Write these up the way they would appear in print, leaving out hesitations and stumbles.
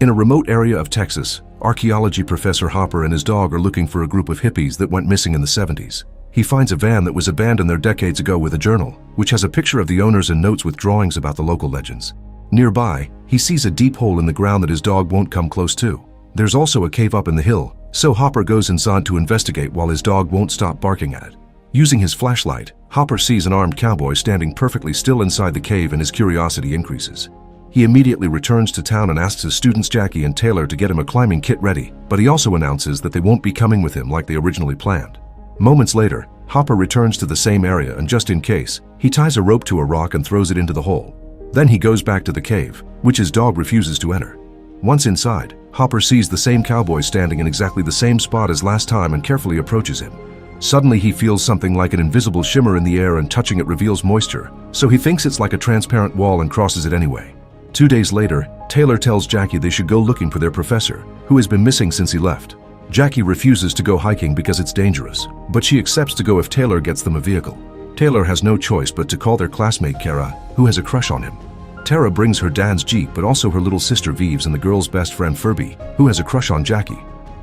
In a remote area of Texas, archaeology professor Hopper and his dog are looking for a group of hippies that went missing in the 70s. He finds a van that was abandoned there decades ago with a journal, which has a picture of the owners and notes with drawings about the local legends. Nearby, he sees a deep hole in the ground that his dog won't come close to. There's also a cave up in the hill, so Hopper goes inside to investigate while his dog won't stop barking at it. Using his flashlight, Hopper sees an armed cowboy standing perfectly still inside the cave and his curiosity increases. He immediately returns to town and asks his students Jackie and Taylor to get him a climbing kit ready, but he also announces that they won't be coming with him like they originally planned. Moments later, Hopper returns to the same area and just in case, he ties a rope to a rock and throws it into the hole. Then he goes back to the cave, which his dog refuses to enter. Once inside, Hopper sees the same cowboy standing in exactly the same spot as last time and carefully approaches him. Suddenly he feels something like an invisible shimmer in the air and touching it reveals moisture, so he thinks it's like a transparent wall and crosses it anyway. 2 days later, Taylor tells Jackie they should go looking for their professor, who has been missing since he left. Jackie refuses to go hiking because it's dangerous, but she accepts to go if Taylor gets them a vehicle. Taylor has no choice but to call their classmate Kara, who has a crush on him. Tara brings her dad's Jeep but also her little sister Vives and the girl's best friend Furby, who has a crush on Jackie.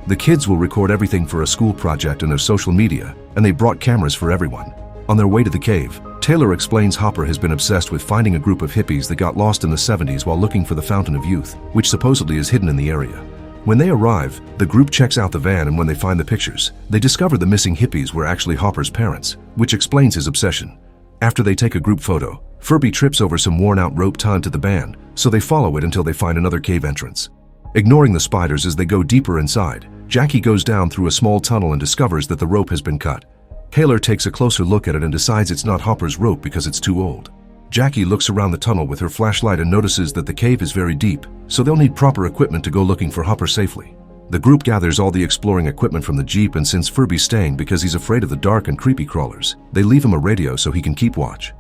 The kids will record everything for a school project and their social media, and they brought cameras for everyone. On their way to the cave, Taylor explains Hopper has been obsessed with finding a group of hippies that got lost in the 70s while looking for the Fountain of Youth, which supposedly is hidden in the area. When they arrive, the group checks out the van and when they find the pictures, they discover the missing hippies were actually Hopper's parents, which explains his obsession. After they take a group photo, Furby trips over some worn-out rope tied to the van, so they follow it until they find another cave entrance. Ignoring the spiders as they go deeper inside, Jackie goes down through a small tunnel and discovers that the rope has been cut. Taylor takes a closer look at it and decides it's not Hopper's rope because it's too old. Jackie looks around the tunnel with her flashlight and notices that the cave is very deep, so they'll need proper equipment to go looking for Hopper safely. The group gathers all the exploring equipment from the Jeep, and since Furby's staying because he's afraid of the dark and creepy crawlers, they leave him a radio so he can keep watch.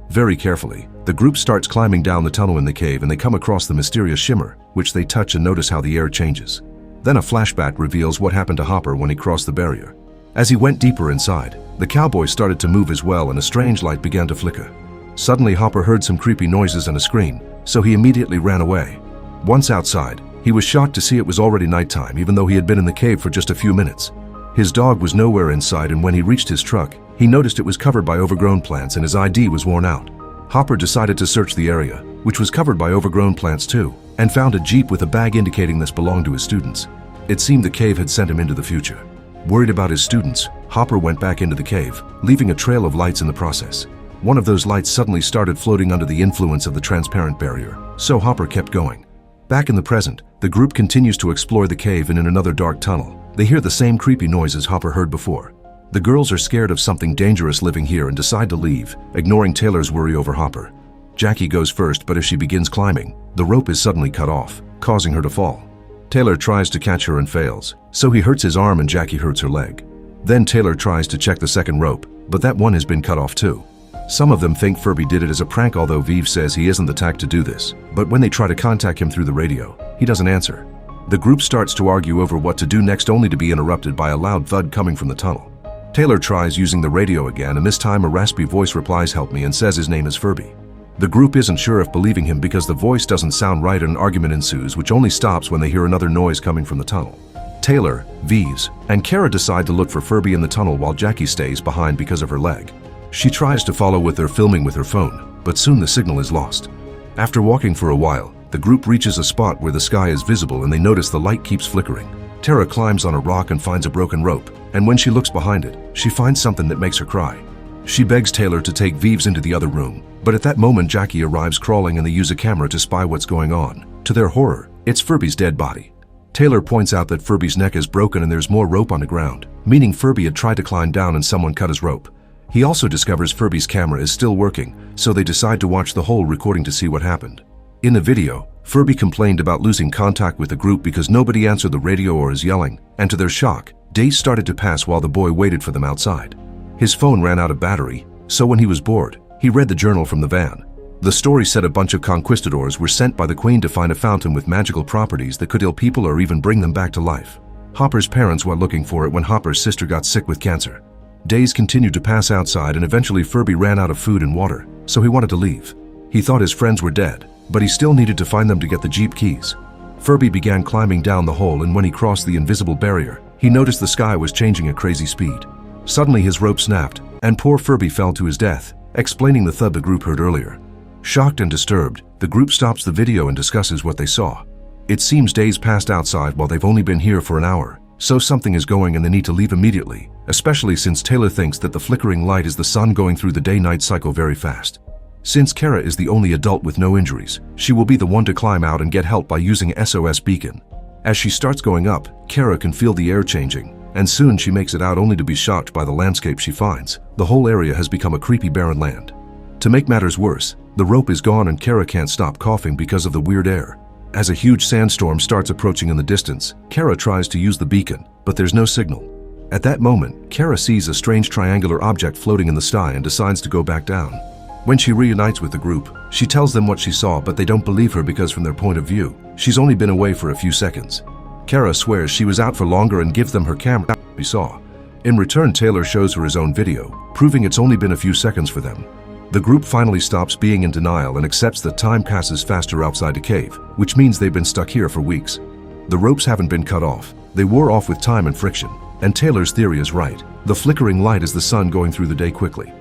Very carefully, the group starts climbing down the tunnel in the cave and they come across the mysterious shimmer, which they touch and notice how the air changes. Then a flashback reveals what happened to Hopper when he crossed the barrier. As he went deeper inside, the cowboy started to move as well and a strange light began to flicker. Suddenly Hopper heard some creepy noises and a scream, so he immediately ran away. Once outside, he was shocked to see it was already nighttime even though he had been in the cave for just a few minutes. His dog was nowhere inside, and when he reached his truck, he noticed it was covered by overgrown plants and his ID was worn out. Hopper decided to search the area, which was covered by overgrown plants too, and found a Jeep with a bag indicating this belonged to his students. It seemed the cave had sent him into the future. Worried about his students, Hopper went back into the cave, leaving a trail of lights in the process. One of those lights suddenly started floating under the influence of the transparent barrier, so Hopper kept going. Back in the present, the group continues to explore the cave, and in another dark tunnel, they hear the same creepy noises Hopper heard before. The girls are scared of something dangerous living here and decide to leave, ignoring Taylor's worry over Hopper. Jackie goes first, but as she begins climbing, the rope is suddenly cut off, causing her to fall. Taylor tries to catch her and fails, so he hurts his arm and Jackie hurts her leg. Then Taylor tries to check the second rope, but that one has been cut off too. Some of them think Furby did it as a prank, although Vive says he isn't the type to do this, but when they try to contact him through the radio, he doesn't answer. The group starts to argue over what to do next, only to be interrupted by a loud thud coming from the tunnel. Taylor tries using the radio again, and this time a raspy voice replies, "Help me," and says his name is Furby. The group isn't sure if believing him because the voice doesn't sound right, and an argument ensues, which only stops when they hear another noise coming from the tunnel. Taylor, Vives, and Kara decide to look for Furby in the tunnel while Jackie stays behind because of her leg. She tries to follow with their filming with her phone, but soon the signal is lost. After walking for a while, the group reaches a spot where the sky is visible and they notice the light keeps flickering. Tara climbs on a rock and finds a broken rope, and when she looks behind it, she finds something that makes her cry. She begs Taylor to take Vives into the other room, but at that moment Jackie arrives crawling and they use a camera to spy what's going on. To their horror, it's Furby's dead body. Taylor points out that Furby's neck is broken and there's more rope on the ground, meaning Furby had tried to climb down and someone cut his rope. He also discovers Furby's camera is still working, so they decide to watch the whole recording to see what happened. In the video, Furby complained about losing contact with the group because nobody answered the radio or is yelling, and to their shock, days started to pass while the boy waited for them outside. His phone ran out of battery, so when he was bored, he read the journal from the van. The story said a bunch of conquistadors were sent by the Queen to find a fountain with magical properties that could heal people or even bring them back to life. Hopper's parents were looking for it when Hopper's sister got sick with cancer. Days continued to pass outside, and eventually Furby ran out of food and water, so he wanted to leave. He thought his friends were dead, but he still needed to find them to get the Jeep keys. Furby began climbing down the hole, and when he crossed the invisible barrier, he noticed the sky was changing at crazy speed. Suddenly his rope snapped, and poor Furby fell to his death, explaining the thud the group heard earlier. Shocked and disturbed, the group stops the video and discusses what they saw. It seems days passed outside while they've only been here for an hour, so something is going and they need to leave immediately, especially since Taylor thinks that the flickering light is the sun going through the day-night cycle very fast. Since Kara is the only adult with no injuries, she will be the one to climb out and get help by using SOS beacon. As she starts going up, Kara can feel the air changing, and soon she makes it out only to be shocked by the landscape she finds. The whole area has become a creepy barren land. To make matters worse, the rope is gone and Kara can't stop coughing because of the weird air. As a huge sandstorm starts approaching in the distance, Kara tries to use the beacon, but there's no signal. At that moment, Kara sees a strange triangular object floating in the sky and decides to go back down. When she reunites with the group, she tells them what she saw, but they don't believe her because from their point of view, she's only been away for a few seconds. Kara swears she was out for longer and gives them her camera she saw. In return, Taylor shows her his own video, proving it's only been a few seconds for them. The group finally stops being in denial and accepts that time passes faster outside the cave, which means they've been stuck here for weeks. The ropes haven't been cut off. They wore off with time and friction. And Taylor's theory is right. The flickering light is the sun going through the day quickly.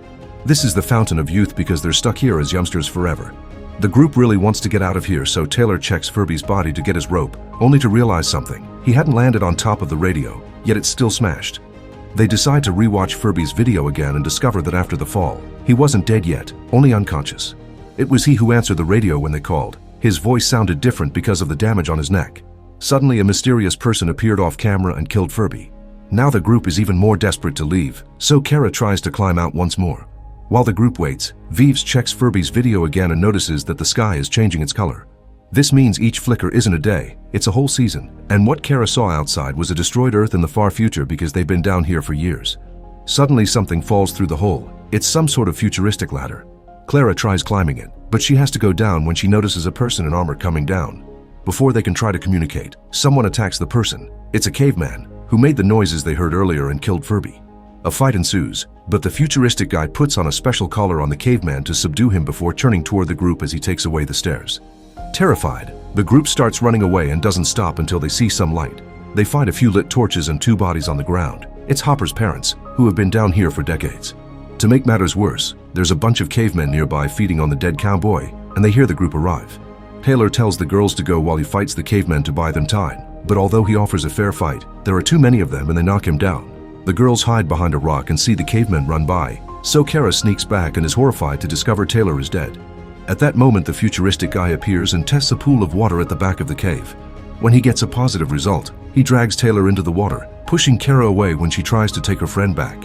This is the fountain of youth because they're stuck here as youngsters forever. The group really wants to get out of here, so Taylor checks Furby's body to get his rope, only to realize something. He hadn't landed on top of the radio, yet it's still smashed. They decide to rewatch Furby's video again and discover that after the fall, he wasn't dead yet, only unconscious. It was he who answered the radio when they called. His voice sounded different because of the damage on his neck. Suddenly, a mysterious person appeared off camera and killed Furby. Now the group is even more desperate to leave, so Kara tries to climb out once more. While the group waits, Vives checks Furby's video again and notices that the sky is changing its color. This means each flicker isn't a day, it's a whole season, and what Kara saw outside was a destroyed Earth in the far future because they've been down here for years. Suddenly something falls through the hole. It's some sort of futuristic ladder. Clara tries climbing it, but she has to go down when she notices a person in armor coming down. Before they can try to communicate, someone attacks the person. It's a caveman, who made the noises they heard earlier and killed Furby. A fight ensues, but the futuristic guy puts on a special collar on the caveman to subdue him before turning toward the group as he takes away the stairs. Terrified, the group starts running away and doesn't stop until they see some light. They find a few lit torches and two bodies on the ground. It's Hopper's parents, who have been down here for decades. To make matters worse, there's a bunch of cavemen nearby feeding on the dead cowboy, and they hear the group arrive. Taylor tells the girls to go while he fights the cavemen to buy them time, but although he offers a fair fight, there are too many of them and they knock him down. The girls hide behind a rock and see the cavemen run by, so Kara sneaks back and is horrified to discover Taylor is dead. At that moment, the futuristic guy appears and tests a pool of water at the back of the cave. When he gets a positive result, he drags Taylor into the water, pushing Kara away when she tries to take her friend back.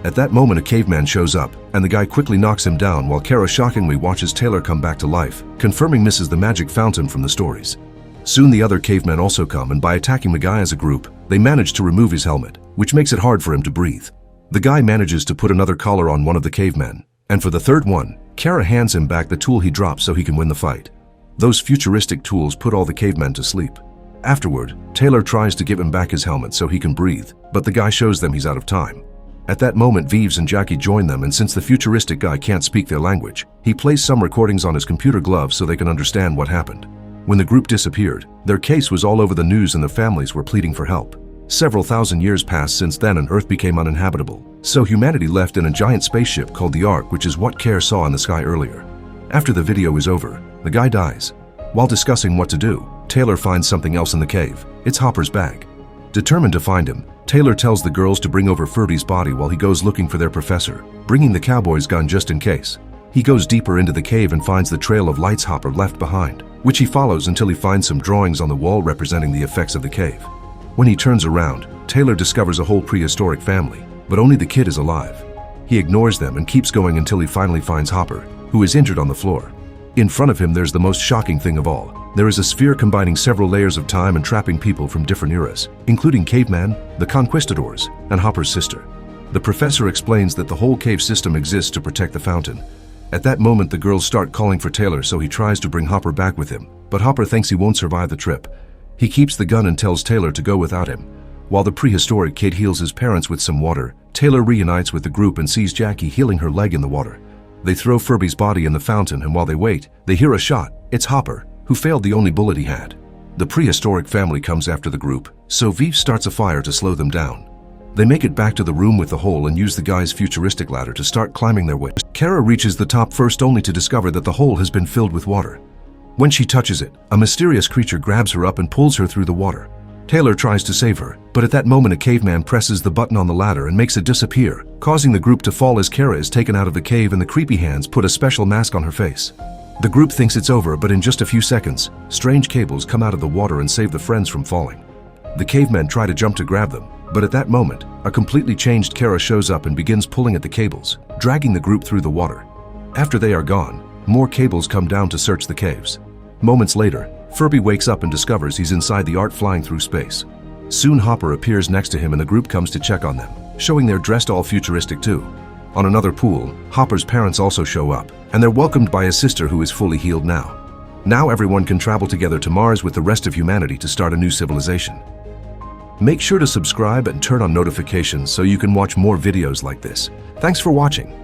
At that moment, a caveman shows up, and the guy quickly knocks him down while Kara shockingly watches Taylor come back to life, confirming this is the magic fountain from the stories. Soon the other cavemen also come, and by attacking the guy as a group, they manage to remove his helmet, which makes it hard for him to breathe. The guy manages to put another collar on one of the cavemen, and for the third one, Kara hands him back the tool he dropped so he can win the fight. Those futuristic tools put all the cavemen to sleep. Afterward, Taylor tries to give him back his helmet so he can breathe, but the guy shows them he's out of time. At that moment, Vives and Jackie join them, and since the futuristic guy can't speak their language, he plays some recordings on his computer glove so they can understand what happened. When the group disappeared, their case was all over the news and their families were pleading for help. Several thousand years passed since then and Earth became uninhabitable, so humanity left in a giant spaceship called the Ark, which is what Kara saw in the sky earlier. After the video is over, the guy dies. While discussing what to do, Taylor finds something else in the cave. It's Hopper's bag. Determined to find him, Taylor tells the girls to bring over Furby's body while he goes looking for their professor, bringing the cowboy's gun just in case. He goes deeper into the cave and finds the trail of lights Hopper left behind, which he follows until he finds some drawings on the wall representing the effects of the cave. When he turns around, Taylor discovers a whole prehistoric family, but only the kid is alive. He ignores them and keeps going until he finally finds Hopper, who is injured on the floor. In front of him, there's the most shocking thing of all. There is a sphere combining several layers of time and trapping people from different eras, including cavemen, the conquistadors, and Hopper's sister. The professor explains that the whole cave system exists to protect the fountain. At that moment, the girls start calling for Taylor, so he tries to bring Hopper back with him, but Hopper thinks he won't survive the trip. He keeps the gun and tells Taylor to go without him. While the prehistoric kid heals his parents with some water, Taylor reunites with the group and sees Jackie healing her leg in the water. They throw Furby's body in the fountain, and while they wait, they hear a shot. It's Hopper, who failed the only bullet he had. The prehistoric family comes after the group, so Vive starts a fire to slow them down. They make it back to the room with the hole and use the guy's futuristic ladder to start climbing their way. Kara reaches the top first only to discover that the hole has been filled with water. When she touches it, a mysterious creature grabs her up and pulls her through the water. Taylor tries to save her, but at that moment a caveman presses the button on the ladder and makes it disappear, causing the group to fall as Kara is taken out of the cave and the creepy hands put a special mask on her face. The group thinks it's over, but in just a few seconds, strange cables come out of the water and save the friends from falling. The cavemen try to jump to grab them, but at that moment, a completely changed Kara shows up and begins pulling at the cables, dragging the group through the water. After they are gone, more cables come down to search the caves. Moments later, Furby wakes up and discovers he's inside the art flying through space. Soon Hopper appears next to him and the group comes to check on them, showing they're dressed all futuristic too. On another pool, Hopper's parents also show up, and they're welcomed by his sister who is fully healed now. Now everyone can travel together to Mars with the rest of humanity to start a new civilization. Make sure to subscribe and turn on notifications so you can watch more videos like this. Thanks for watching.